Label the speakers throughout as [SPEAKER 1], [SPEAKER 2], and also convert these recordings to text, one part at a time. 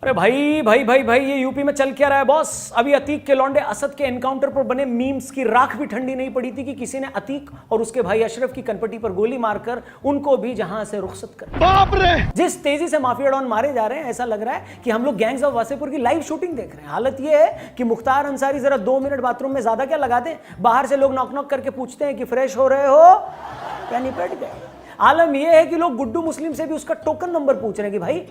[SPEAKER 1] अरे भाई भाई भाई भाई, ये यूपी में चल क्या रहा है बॉस? अभी अतीक के लौंडे असद के एनकाउंटर पर बने मीम्स की राख भी ठंडी नहीं पड़ी थी कि किसी ने अतीक और उसके भाई अशरफ की कनपटी पर गोली मारकर उनको भी जहां से रुखसत कर। बाप रे! जिस तेजी से माफिया डॉन मारे जा रहे हैं, ऐसा लग रहा है कि हम लोग गैंग्स ऑफ वासेपुर की लाइव शूटिंग देख रहे हैं। हालत ये है कि मुख्तार अंसारी जरा 2 मिनट बाथरूम में ज्यादा क्या लगा दें, बाहर से लोग नॉक नॉक करके पूछते हैं कि फ्रेश हो रहे हो क्या निपट गए। आलम यह है कि लोग गुड्डू मुस्लिम से भी उसका टोकन नंबर पूछ रहे हैं कि भाई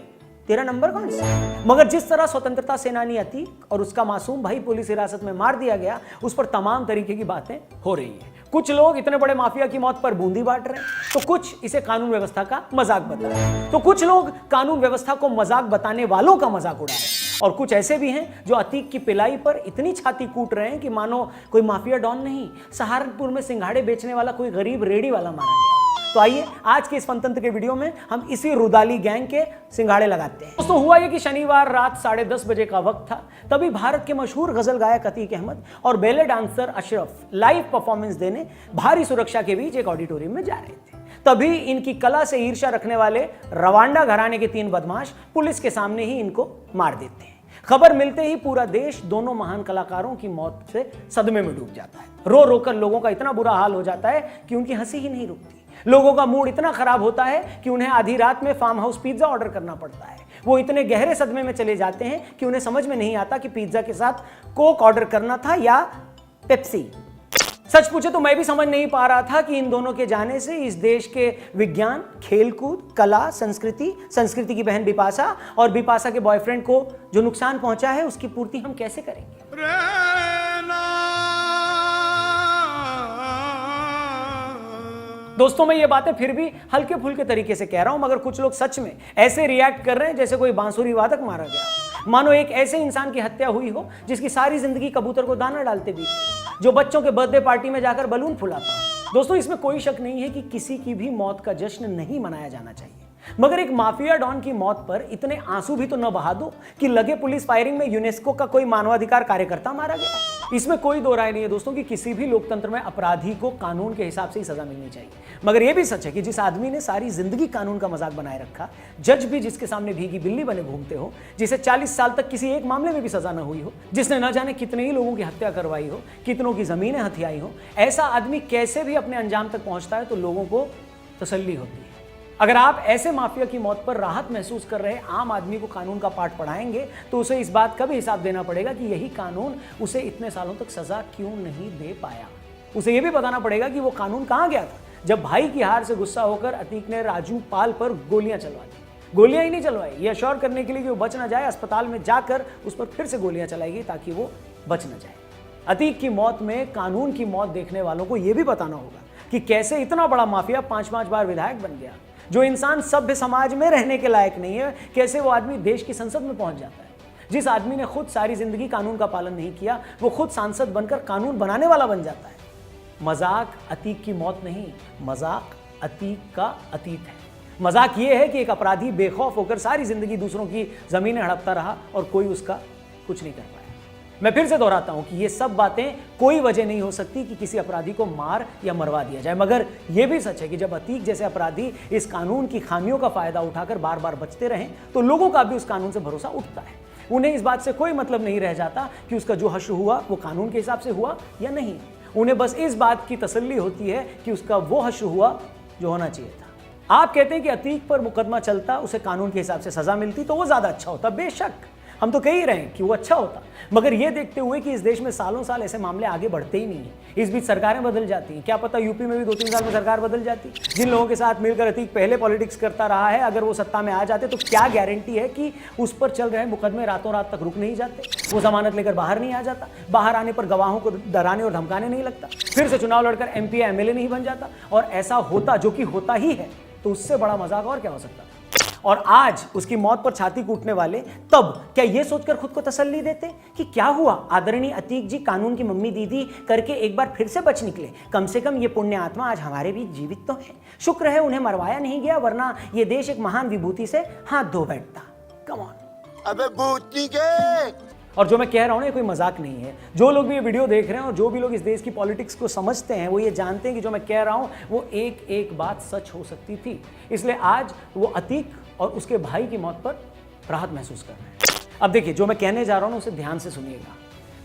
[SPEAKER 1] तेरा नंबर कौन सा। मगर जिस तरह स्वतंत्रता सेनानी अतीक और उसका मासूम भाई पुलिस हिरासत में मार दिया गया, उस पर तमाम तरीके की बातें हो रही है। कुछ लोग इतने बड़े माफिया की मौत पर बूंदी बांट रहे हैं, तो कुछ इसे कानून व्यवस्था का मजाक बता रहे हैं, तो कुछ लोग कानून व्यवस्था को मजाक बताने वालों का मजाक उड़ा रहे हैं, और कुछ ऐसे भी हैं जो अतीक की पिलाई पर इतनी छाती कूट रहे हैं कि मानो कोई माफिया डॉन नहीं, सहारनपुर में सिंघाड़े बेचने वाला कोई गरीब रेडी वाला मारा गया। तो आइए आज के इस फनतंत्र के वीडियो में हम इसी रुदाली गैंग के सिंघाड़े लगाते हैं। दोस्तों हुआ ये कि शनिवार रात 10:30 बजे का वक्त था। तभी भारत के मशहूर गजल गायक अतीक अहमद और बेले डांसर अशरफ लाइव परफॉर्मेंस देने भारी सुरक्षा के बीच एक ऑडिटोरियम में जा रहे थे। तभी इनकी कला से ईर्ष्या रखने वाले रवांडा घराने के 3 बदमाश पुलिस के सामने ही इनको मार देते हैं। खबर मिलते ही पूरा देश दोनों महान कलाकारों की मौत से सदमे में डूब जाता है। रो रोकर लोगों का इतना बुरा हाल हो जाता है कि उनकी हंसी ही नहीं रुकती। लोगों का मूड इतना खराब होता है कि उन्हें आधी रात में फार्म हाउस पिज्जा ऑर्डर करना पड़ता है। वो इतने गहरे सदमे में चले जाते हैं कि उन्हें समझ में नहीं आता कि पिज्जा के साथ कोक ऑर्डर करना था या पेप्सी। सच पूछे तो मैं भी समझ नहीं पा रहा था कि इन दोनों के जाने से इस देश के विज्ञान, खेलकूद, कला, संस्कृति की बहन बिपाशा और बिपाशा के बॉयफ्रेंड को जो नुकसान पहुंचा है, उसकी पूर्ति हम कैसे करेंगे। दोस्तों मैं ये बातें फिर भी हल्के फुल्के तरीके से कह रहा हूं, मगर कुछ लोग सच में ऐसे रिएक्ट कर रहे हैं जैसे कोई बांसुरी वादक मारा गया, मानो एक ऐसे इंसान की हत्या हुई हो जिसकी सारी जिंदगी कबूतर को दाना डालते बीती, जो बच्चों के बर्थडे पार्टी में जाकर बलून फुलाता। दोस्तों इसमें कोई शक नहीं है कि किसी की भी मौत का जश्न नहीं मनाया जाना चाहिए, मगर एक माफिया डॉन की मौत पर इतने आंसू भी तो न बहा दो कि लगे पुलिस फायरिंग में यूनेस्को का कोई मानवाधिकार कार्यकर्ता मारा गया। इसमें कोई दो राय नहीं है दोस्तों कि किसी भी लोकतंत्र में अपराधी को कानून के हिसाब से ही सजा मिलनी चाहिए। मगर यह भी सच है कि जिस आदमी ने सारी जिंदगी कानून का मजाक बनाए रखा, जज भी जिसके सामने भीगी बिल्ली बने घूमते हो, जिसे 40 साल तक किसी एक मामले में भी सजा न हुई हो, जिसने न जाने कितने ही लोगों की हत्या करवाई हो, कितनों की जमीनें हथियाई हो, ऐसा आदमी कैसे भी अपने अंजाम तक पहुंचता है तो लोगों को तसल्ली होती है। अगर आप ऐसे माफिया की मौत पर राहत महसूस कर रहे आम आदमी को कानून का पाठ पढ़ाएंगे तो उसे इस बात का भी हिसाब देना पड़ेगा कि यही कानून उसे इतने सालों तक सजा क्यों नहीं दे पाया। उसे यह भी बताना पड़ेगा कि वो कानून कहां गया था जब भाई की हार से गुस्सा होकर अतीक ने राजू पाल पर गोलियां चलवा दी। गोलियां ही नहीं चलवाई, ये अश्योर करने के लिए कि वो बच ना जाए, अस्पताल में जाकर उस पर फिर से गोलियां चलाई ताकि वो बच ना जाए। अतीक की मौत में कानून की मौत देखने वालों को यह भी बताना होगा कि कैसे इतना बड़ा माफिया 5-5 बार विधायक बन गया। जो इंसान सभ्य समाज में रहने के लायक नहीं है, कैसे वो आदमी देश की संसद में पहुंच जाता है। जिस आदमी ने खुद सारी जिंदगी कानून का पालन नहीं किया, वो खुद सांसद बनकर कानून बनाने वाला बन जाता है। मजाक अतीक की मौत नहीं, मजाक अतीक का अतीत है। मजाक ये है कि एक अपराधी बेखौफ होकर सारी जिंदगी दूसरों की जमीनें हड़पता रहा और कोई उसका कुछ नहीं कर पाया। मैं फिर से दोहराता हूं कि ये सब बातें कोई वजह नहीं हो सकती कि किसी अपराधी को मार या मरवा दिया जाए, मगर यह भी सच है कि जब अतीक जैसे अपराधी इस कानून की खामियों का फायदा उठाकर बार बार बचते रहें तो लोगों का भी उस कानून से भरोसा उठता है। उन्हें इस बात से कोई मतलब नहीं रह जाता कि उसका जो हश्र हुआ वो कानून के हिसाब से हुआ या नहीं। उन्हें बस इस बात की तसल्ली होती है कि उसका वो हश्र हुआ जो होना चाहिए था। आप कहते हैं कि अतीक पर मुकदमा चलता, उसे कानून के हिसाब से सजा मिलती तो वो ज्यादा अच्छा होता। बेशक हम तो कह ही रहे हैं कि वो अच्छा होता, मगर ये देखते हुए कि इस देश में सालों साल ऐसे मामले आगे बढ़ते ही नहीं हैं। इस बीच सरकारें बदल जाती हैं, क्या पता यूपी में भी 2-3 साल में सरकार बदल जाती। जिन लोगों के साथ मिलकर अतीक पहले पॉलिटिक्स करता रहा है, अगर वो सत्ता में आ जाते तो क्या गारंटी है कि उस पर चल रहे मुकदमे रातों रात तक रुक नहीं जाते, वो जमानत लेकर बाहर नहीं आ जाता, बाहर आने पर गवाहों को डराने और धमकाने नहीं लगता, फिर से चुनाव लड़कर MP या MLA नहीं बन जाता। और ऐसा होता, जो कि होता ही है, तो उससे बड़ा मजाक और क्या हो सकता। और आज उसकी मौत पर छाती कूटने वाले तब क्या यह सोचकर खुद को तसल्ली देते कि क्या हुआ, आदरणीय अतीक जी कानून की मम्मी दीदी करके एक बार फिर से बच निकले, कम से कम ये पुण्य आत्मा आज हमारे बीच जीवित तो है, शुक्र है उन्हें मरवाया नहीं गया, वरना ये देश एक महान विभूति से हाथ धो बैठता। Come on.
[SPEAKER 2] अबे भूतनी के।
[SPEAKER 1] और जो मैं कह रहा हूं ना, कोई मजाक नहीं है। जो लोग भी ये वीडियो देख रहे हैं और जो भी लोग इस देश की पॉलिटिक्स को समझते हैं, वो ये जानते हैं कि जो मैं कह रहा हूं वो एक एक बात सच हो सकती थी। इसलिए आज वो अतीक और उसके भाई की मौत पर राहत महसूस कर रहे हैं। अब देखिए, जो मैं कहने जा रहा हूं ना उसे ध्यान से सुनिएगा।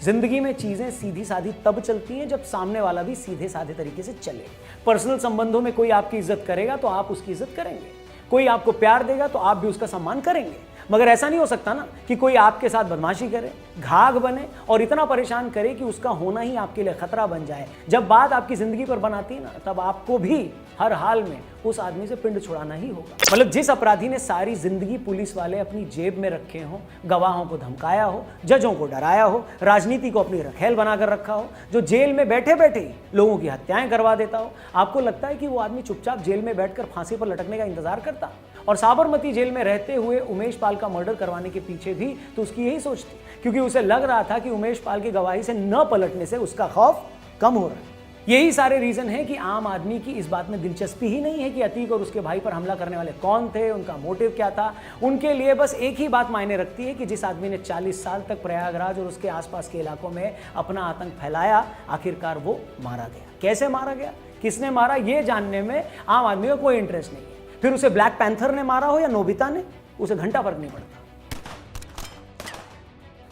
[SPEAKER 1] जिंदगी में चीजें सीधी साधी तब चलती हैं जब सामने वाला भी सीधे साधे तरीके से चले। पर्सनल संबंधों में कोई आपकी इज्जत करेगा तो आप उसकी इज्जत करेंगे, कोई आपको प्यार देगा तो आप भी उसका सम्मान करेंगे। मगर ऐसा नहीं हो सकता ना कि कोई आपके साथ बदमाशी करे, घाघ बने और इतना परेशान करे कि उसका होना ही आपके लिए खतरा बन जाए। जब बात आपकी जिंदगी पर बनाती है ना, तब आपको भी हर हाल में उस आदमी से पिंड छुड़ाना ही होगा। मतलब जिस अपराधी ने सारी जिंदगी पुलिस वाले अपनी जेब में रखे हो, गवाहों को धमकाया हो, जजों को डराया हो, राजनीति को अपनी रखेल बनाकर रखा हो, जो जेल में बैठे बैठे ही लोगों की हत्याएं करवा देता हो, आपको लगता है कि वो आदमी चुपचाप जेल में बैठकर फांसी पर लटकने का इंतजार करता? और साबरमती जेल में रहते हुए उमेश पाल का मर्डर करवाने के पीछे भी तो उसकी यही सोच थी, क्योंकि उसे लग रहा था कि उमेश पाल की गवाही से न पलटने से उसका खौफ कम हो रहा है। यही सारे रीजन है कि आम आदमी की इस बात में दिलचस्पी ही नहीं है कि अतीक और उसके भाई पर हमला करने वाले कौन थे, उनका मोटिव क्या था। उनके लिए बस एक ही बात मायने रखती है कि जिस आदमी ने 40 साल तक प्रयागराज और उसके आसपास के इलाकों में अपना आतंक फैलाया, आखिरकार वो मारा गया। कैसे मारा गया, किसने मारा, ये जानने में आम आदमी को कोई इंटरेस्ट नहीं है। फिर उसे ब्लैक पैंथर ने मारा हो या नोबिता ने, उसे घंटा फर्क नहीं पड़ता।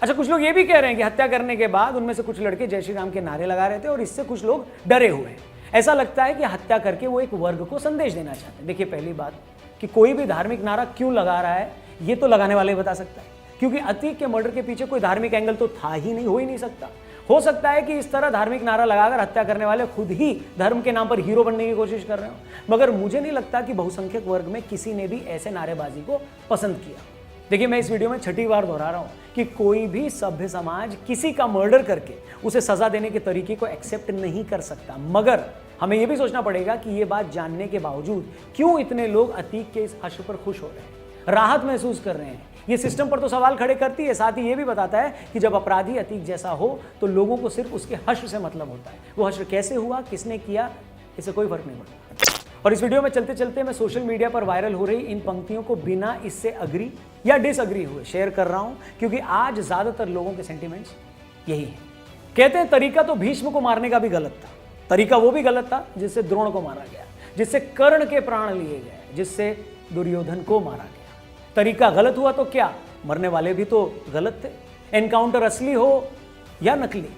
[SPEAKER 1] अच्छा, कुछ लोग ये भी कह रहे हैं कि हत्या करने के बाद उनमें से कुछ लड़के जय श्री राम के नारे लगा रहे थे और इससे कुछ लोग डरे हुए हैं। ऐसा लगता है कि हत्या करके वो एक वर्ग को संदेश देना चाहते हैं। देखिए, पहली बात कि कोई भी धार्मिक नारा क्यों लगा रहा है ये तो लगाने वाले ही बता सकता है, क्योंकि अतीक के मर्डर के पीछे कोई धार्मिक एंगल तो था ही नहीं, हो ही नहीं सकता। हो सकता है कि इस तरह धार्मिक नारा लगाकर हत्या करने वाले खुद ही धर्म के नाम पर हीरो बनने की कोशिश कर रहे हो, मगर मुझे नहीं लगता कि बहुसंख्यक वर्ग में किसी ने भी ऐसे नारेबाजी को पसंद किया। देखिए, मैं इस वीडियो में छठी बार दोहरा रहा हूं कि कोई भी सभ्य समाज किसी का मर्डर करके उसे सजा देने के तरीके को एक्सेप्ट नहीं कर सकता, मगर हमें यह भी सोचना पड़ेगा कि यह बात जानने के बावजूद क्यों इतने लोग अतीक के इस हश्र पर खुश हो रहे हैं, राहत महसूस कर रहे हैं। ये सिस्टम पर तो सवाल खड़े करती है, साथ ही ये भी बताता है कि जब अपराधी अतीक जैसा हो तो लोगों को सिर्फ उसके हश्र से मतलब होता है। वो हश्र कैसे हुआ, किसने किया, इससे कोई फर्क नहीं पड़ता। और इस वीडियो में चलते चलते मैं सोशल मीडिया पर वायरल हो रही इन पंक्तियों को बिना इससे अग्री या डिसअग्री हुए शेयर कर रहा हूं, क्योंकि आज ज्यादातर लोगों के सेंटिमेंट्स यही है। कहते हैं तरीका तो भीष्म को मारने का भी गलत था, तरीका वो भी गलत था जिससे द्रोण को मारा गया, जिससे कर्ण के प्राण लिए गए, जिससे दुर्योधन को मारा गया। तरीका गलत हुआ तो क्या, मरने वाले भी तो गलत थे। एनकाउंटर असली हो या नकली,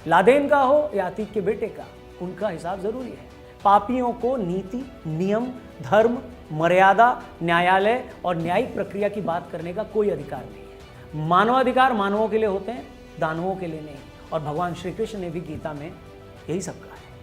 [SPEAKER 1] लादेन का हो या अतीक के बेटे का, उनका हिसाब जरूरी है। पापियों को नीति, नियम, धर्म, मर्यादा, न्यायालय और न्यायिक प्रक्रिया की बात करने का कोई अधिकार नहीं है। मानवाधिकार मानवों के लिए होते हैं, दानवों के लिए नहीं। और भगवान श्री कृष्ण ने भी गीता में यही सब कहा।